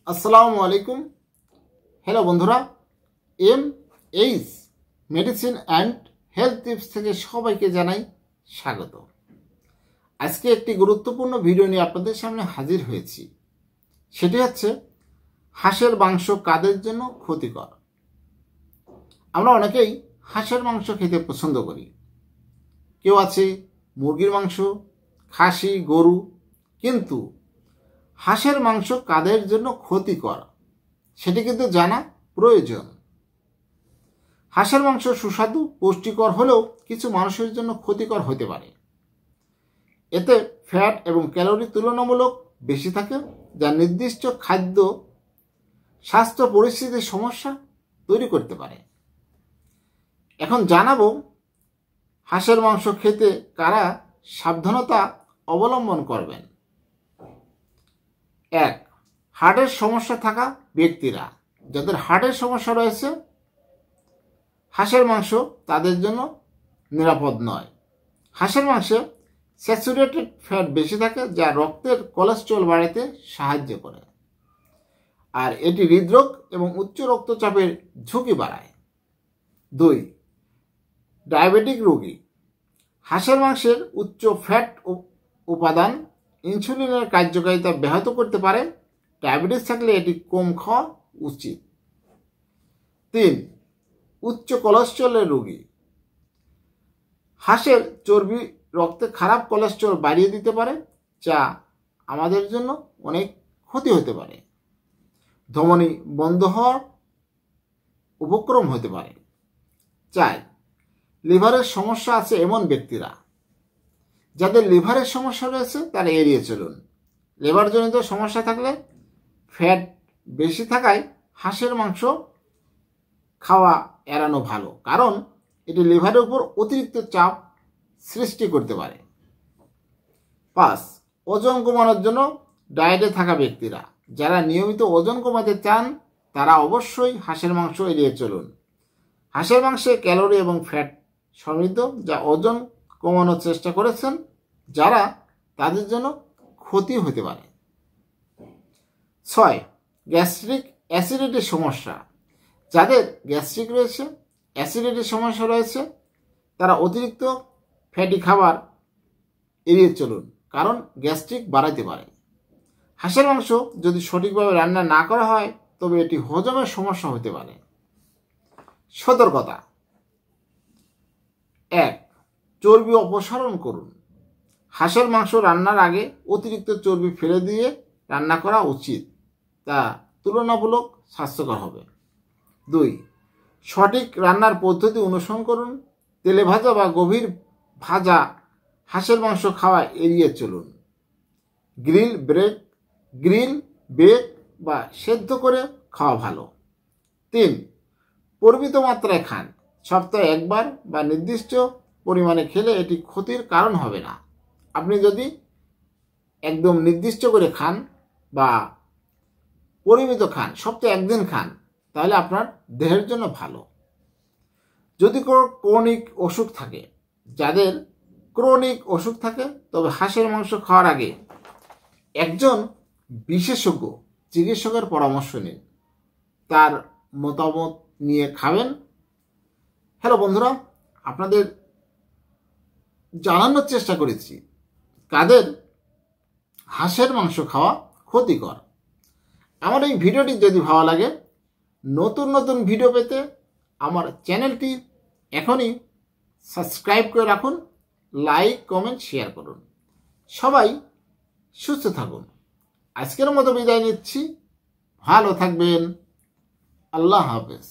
আসসালামু আলাইকুম। হ্যালো বন্ধুরা, H medicine and health tips থেকে সবাইকে জানাই স্বাগত। আজকে একটি গুরুত্বপূর্ণ ভিডিও নিয়ে আপনাদের সামনে হাজির হয়েছি। সেটি হচ্ছে হাঁসের মাংস কাদের জন্য ক্ষতিকর। আমরা অনেকেই হাঁসের মাংস খেতে পছন্দ করি। কেউ আছে মুরগির মাংস, খাসি, গরু, কিন্তু হাঁসের মাংস কাদের জন্য ক্ষতিকর সেটি কিন্তু জানা প্রয়োজন। হাঁসের মাংস সুস্বাদু, পুষ্টিকর হলেও কিছু মানুষের জন্য ক্ষতিকর হতে পারে। এতে ফ্যাট এবং ক্যালোরি তুলনামূলক বেশি থাকে, যা নির্দিষ্ট খাদ্য স্বাস্থ্য পরিস্থিতির সমস্যা তৈরি করতে পারে। এখন জানাবো হাঁসের মাংস খেতে কারা সাবধানতা অবলম্বন করবেন। 1. হার্টের সমস্যা থাকা ব্যক্তিরা। যাদের হার্টের সমস্যা রয়েছে, হাঁসের মাংস তাদের জন্য নিরাপদ নয়। হাঁসের মাংসে স্যাচুরেটেড ফ্যাট বেশি থাকে, যা রক্তের কোলেস্টেরল বাড়াতে সাহায্য করে, আর এটি হৃদরোগ এবং উচ্চ রক্তচাপের ঝুঁকি বাড়ায়। 2. ডায়াবেটিক রোগী। হাঁসের মাংসের উচ্চ ফ্যাট উপাদান ইনসুলিনের কার্যকারিতা ব্যাহত করতে পারে। ডায়াবেটিস থাকলে এটি কম খাওয়া উচিত। 3. উচ্চ কোলেস্টেরলের রোগী। হাঁসের চর্বি রক্তে খারাপ কোলেস্টেরল বাড়িয়ে দিতে পারে, যা আমাদের জন্য অনেক ক্ষতি হতে পারে। ধমনী বন্ধ হওয়ার উপক্রম হতে পারে। 4. লিভারের সমস্যা আছে এমন ব্যক্তিরা। যাদের লিভারের সমস্যা রয়েছে তারা এড়িয়ে চলুন। লিভারজনিত সমস্যা থাকলে ফ্যাট বেশি থাকায় হাঁসের মাংস খাওয়া এড়ানো ভালো, কারণ এটি লিভারের উপর অতিরিক্ত চাপ সৃষ্টি করতে পারে। 5. ওজন কমানোর জন্য ডায়েটে থাকা ব্যক্তিরা। যারা নিয়মিত ওজন কমাতে চান তারা অবশ্যই হাঁসের মাংস এড়িয়ে চলুন। হাঁসের মাংসে ক্যালোরি এবং ফ্যাট সমৃদ্ধ, যা ওজন কমানোর চেষ্টা করেছেন যারা, তাদের জন্য ক্ষতি হতে পারে। 6. গ্যাস্ট্রিক অ্যাসিডিটির সমস্যা। যাদের গ্যাস্ট্রিক রয়েছে, অ্যাসিডিটির সমস্যা রয়েছে, তারা অতিরিক্ত ফ্যাটি খাবার এড়িয়ে চলুন, কারণ গ্যাস্ট্রিক বাড়াতে পারে। হাঁসের মাংস যদি সঠিকভাবে রান্না না করা হয় তবে এটি হজমের সমস্যা হতে পারে। সতর্কতা। 1. চর্বি অপসারণ করুন। হাঁসের মাংস রান্নার আগে অতিরিক্ত চর্বি ফেলে দিয়ে রান্না করা উচিত, তা তুলনামূলক স্বাস্থ্যকর হবে। 2. সঠিক রান্নার পদ্ধতি অনুসরণ করুন। তেলে ভাজা বা গভীর ভাজা হাঁসের মাংস খাওয়া এড়িয়ে চলুন। গ্রিল, বেক বা সেদ্ধ করে খাওয়া ভালো। 3. পরিমিত মাত্রায় খান। সপ্তাহে একবার বা নির্দিষ্ট পরিমাণে খেলে এটি ক্ষতির কারণ হবে না। আপনি যদি একদম নির্দিষ্ট করে খান বা পরিমিত খান, সপ্তাহে একদিন খান, তাহলে আপনার দেহের জন্য ভালো। যদি কোনো ক্রনিক অসুখ থাকে, যাদের ক্রনিক অসুখ থাকে, তবে হাঁসের মাংস খাওয়ার আগে একজন বিশেষজ্ঞ চিকিৎসকের পরামর্শ নিন, তার মতামত নিয়ে খাবেন। হ্যালো বন্ধুরা, আপনাদের জানানোর চেষ্টা করেছি কাদের হাঁসের মাংস খাওয়া ক্ষতিকর। আমার এই ভিডিওটি যদি ভালো লাগে, নতুন নতুন ভিডিও পেতে আমার চ্যানেলটি এখনই সাবস্ক্রাইব করে রাখুন, লাইক, কমেন্ট, শেয়ার করুন। সবাই সুস্থ থাকুন। আজকের মতো বিদায় নিচ্ছি। ভালো থাকবেন। আল্লাহ হাফেজ।